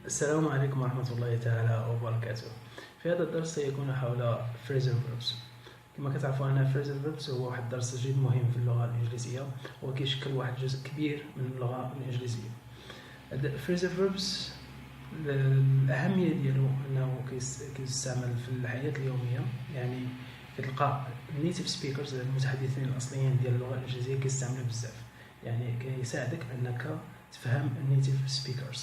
السلام عليكم ورحمة الله تعالى وبركاته. في هذا الدرس سيكون حول phrasal verbs. كما كتعرفوا أن phrasal verbs هو واحد الدرس جد مهم في اللغة الإنجليزية وكيشكل واحد جزء كبير من اللغة الإنجليزية. phrasal verbs الأهمية ديالو أنه كيستعمل في الحياة اليومية، يعني كتلقى native speakers المتحدثين الأصليين ديال اللغة الإنجليزية كيستعملوا بزاف، يعني كيساعدك أنك تفهم native speakers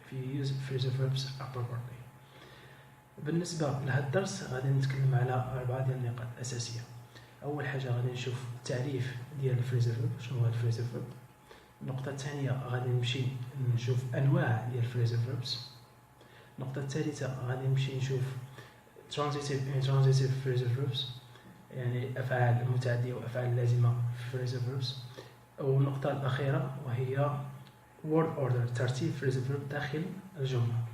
في use phrasal verbs appropriately. بالنسبة لهذا الدرس غادي نتكلم على 4 ديال النقاط أساسية. أول حاجة غادي نشوف التعريف ديال phrasal verb، شنو هو phrasal verb. النقطة الثانية غادي نمشي نشوف أنواع ديال phrasal verbs. النقطة الثالثة غادي نمشي نشوف Transitive and Intransitive phrasal verbs، يعني أفعال متعدية وأفعال لازمة في phrasal verbs. والنقطة الأخيرة وهي word order، ترتيب phrasal verb داخل الجملة،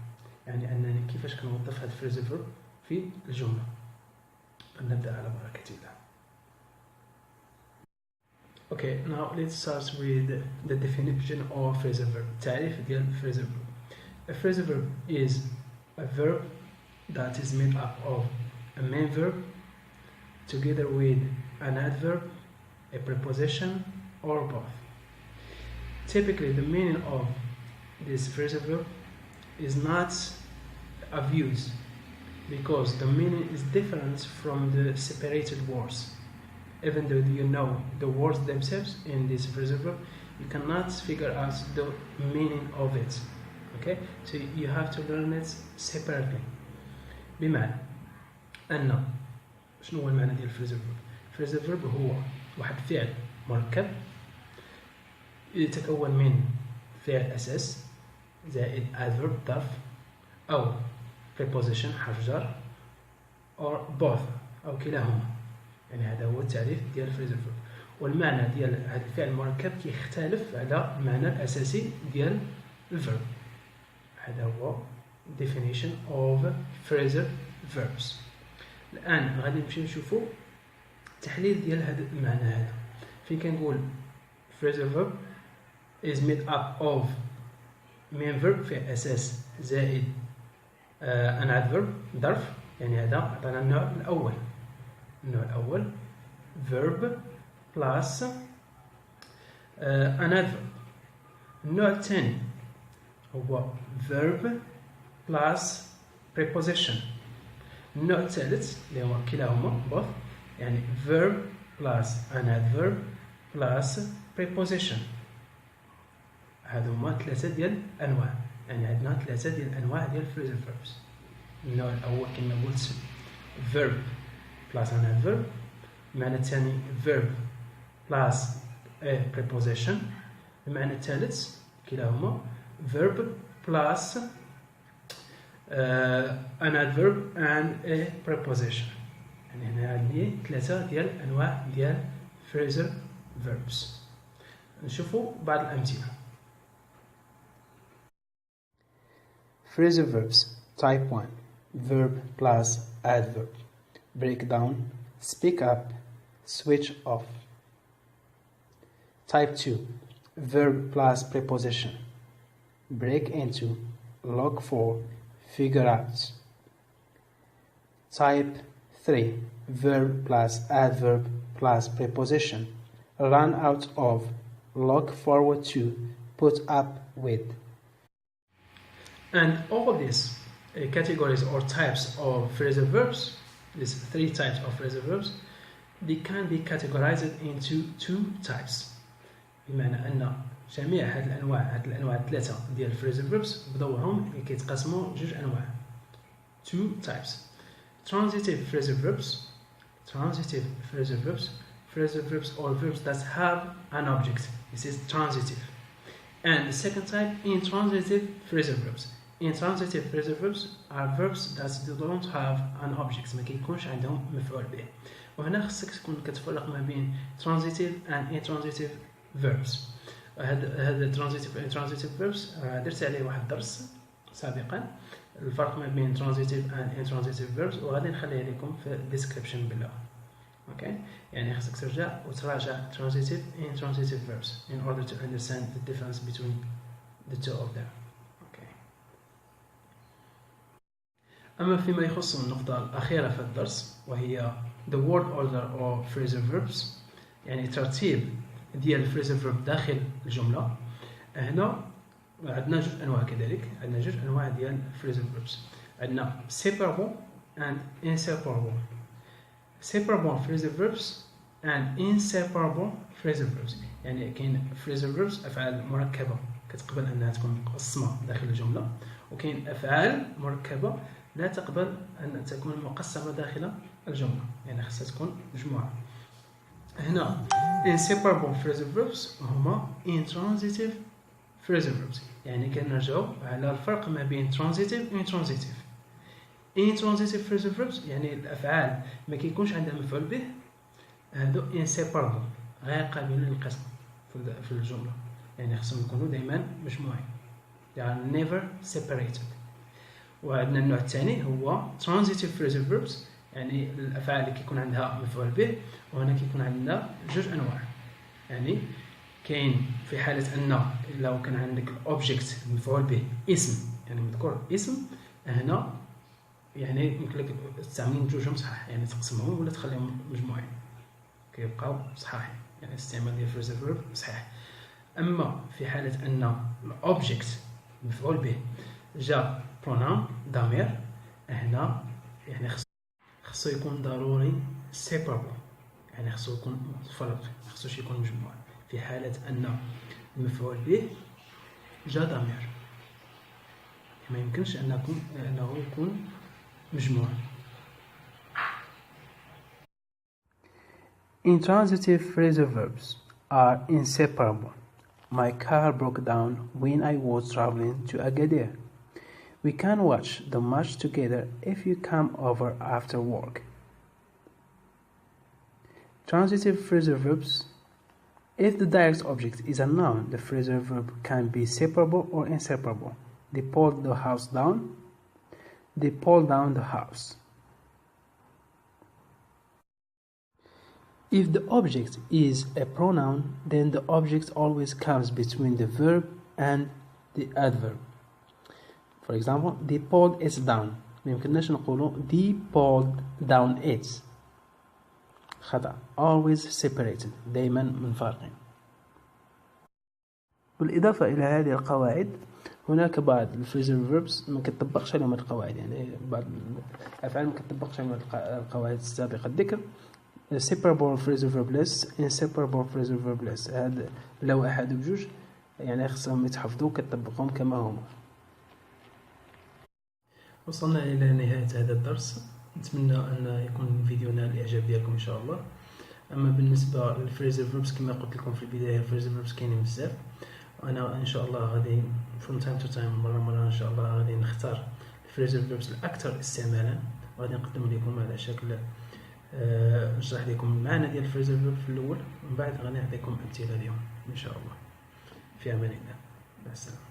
يعني أنني كيفاش كنوظف هذا phrasal verb في الجملة. فلنبدأ على بركة الله. Okay, now let's start with the definition of phrasal verb. تعريف ديال phrasal verb. A phrasal verb is a verb that is made up of a main verb together with an adverb, a preposition, or both. Typically, the meaning of this phrasal verb is not obvious because the meaning is different from the separated words. Even though you know the words themselves in this phrasal verb, you cannot figure out the meaning of it. Okay, so you have to learn it separately. بمعنى أن شنو هو المعنى ديال phrasal verb؟ phrasal verb هو واحد فعل مركب يتكون من فعل أساس زائد adverb ظرف أو preposition حرف جر or both أو كلاهما. يعني هذا هو التعريف ديال phrasal verb. والمعنى ديال هذا الفعل المركب كيختلف على المعنى الأساسي ديال الverb. هذا هو definition of phrasal verbs. الآن غادي نمشي نشوفوا تحليل ديال هذا المعنى هذا. فين كنقول phrasal verb is made up of main verb فعل أساس زائد an adverb ظرف، يعني هذا عطانا النوع الأول. النوع الأول verb plus an adverb. النوع الثاني هو verb plus preposition. النوع الثالث اللي هو كلاهما both، يعني verb plus an adverb plus preposition. هادو هما 3 ديال الأنواع، يعني عندنا 3 ديال الأنواع ديال phrasal verbs. النوع الأول كما قلت verb plus an adverb. المعنى الثاني verb plus a preposition. المعنى الثالث كلاهما verb plus an adverb and a preposition. يعني هنا عندي 3 ديال الأنواع ديال phrasal verbs. نشوفوا بعض الأمثلة. Phrasal verbs type 1 verb plus adverb. Break down, speak up, switch off. Type 2 verb plus preposition. Break into, look for, figure out. Type 3 verb plus adverb plus preposition. Run out of, look forward to, put up with. And all these categories or types of phrasal verbs, these 3 types of phrasal verbs, they can be categorized into 2 types. بمعنى أن جميع هذه الأنواع 3 ديال phrasal verbs بدورهم كيتقسموا 2 أنواع. 2 types. Transitive phrasal verbs. Transitive phrasal verbs. Phrasal verbs or verbs that have an object. This is transitive. And the second type, intransitive phrasal verbs. Intransitive phrasal verbs are verbs that don't have an object، ما كيكونش عندهم مفعول به. وهنا خصك تكون كتفرق ما بين transitive and intransitive verbs. هذا transitive and intransitive verbs درت عليه واحد الدرس سابقا، الفرق ما بين transitive and intransitive verbs، وغادي نخليه لكم في description below. Okay, يعني خصك ترجع وتراجع transitive and intransitive verbs in order to understand the difference between the two of them. Okay. أما فيما يخص النقطة الأخيرة في الدرس وهي the word order of phrasal verbs، يعني ترتيب ديال phrasal verb داخل الجملة. هنا عندنا جوج أنواع كذلك، عندنا جوج أنواع ديال phrasal verbs. عندنا separable and inseparable. separable phrasal verbs and inseparable phrasal verbs، يعني كاين phrasal verbs أفعال مركبة كتقبل أنها تكون مقسمة داخل الجملة، وكاين أفعال مركبة لا تقبل أن تكون مقسمة داخل الجملة، يعني خاصها تكون مجموعة. هنا inseparable phrasal verbs هما intransitive phrasal verbs، يعني كنرجعوا على الفرق ما بين transitive و intransitive. intransitive phrasal verbs يعني الأفعال ما كيكونش عندها مفعول به، هادو inseparable غير قابلين للقسم في الجملة، يعني خصهم يكونوا دائما مجموعين، يعني never separated. وعندنا النوع الثاني هو transitive phrasal verbs، يعني الأفعال اللي كيكون عندها مفعول به، وهنا كيكون عندنا جوج أنواع. يعني كاين في حالة أن لو كان عندك الأوبجيكت مفعول به اسم، يعني مذكور اسم، هنا يعني يمكن لك تستعمل جوجهم صحاح، يعني تقسمهم ولا تخليهم مجموعين كيبقاو صحاحين، يعني استعمال ديال phrasal verb صحيح. أما في حالة أن الأوبجيكت مفعول به جا pronoun ضمير، هنا يعني خصو يكون ضروري separable، يعني خصو يكون متفرق، خصوش يكون مجموع. في حالة أن المفعول به جا ضمير ما يمكنش أنه يكون مجموع. Intransitive phrasal verbs are inseparable. My car broke down when I was traveling to Agadir. We can watch the match together if you come over after work. Transitive phrasal verbs. If the direct object is a noun, the phrasal verb can be separable or inseparable. They pulled the house down. They pulled down the house. If the object is a pronoun, then the object always comes between the verb and the adverb. For example, they pulled it down. ما يمكنناش نقولوا they pulled down it. خطأ. Always separated. دائما منفرقين. بالإضافة إلى هذه القواعد هناك بعض الفريزال فيربس ما كتطبقش عليهم القواعد، يعني بعض الأفعال ما كتطبقش عليهم القواعد السابقة الذكر. separable phrasal verbless inseparable phrasal verbless، هذا لو أحد بجوج يعني خصهم يتحفظوا كتطبقهم كما هما. وصلنا إلى نهاية هذا الدرس، نتمنى أن يكون الفيديو نال الإعجاب ديالكم إن شاء الله. أما بالنسبة للفريزال فيربس كما قلت لكم في البداية الفريزال فيربس كاينين بزاف، وأنا إن شاء الله غادي from time to time مرة إن شاء الله غادي نختار الفريزال فيربس الأكثر استعمالا، وغادي نقدم لكم على شكل نشرح لكم المعنى ديال الفريزال فيرب في الأول، ومن بعد غادي نعطيكم أمثلة اليوم إن شاء الله. في أمان الله، مع السلامة.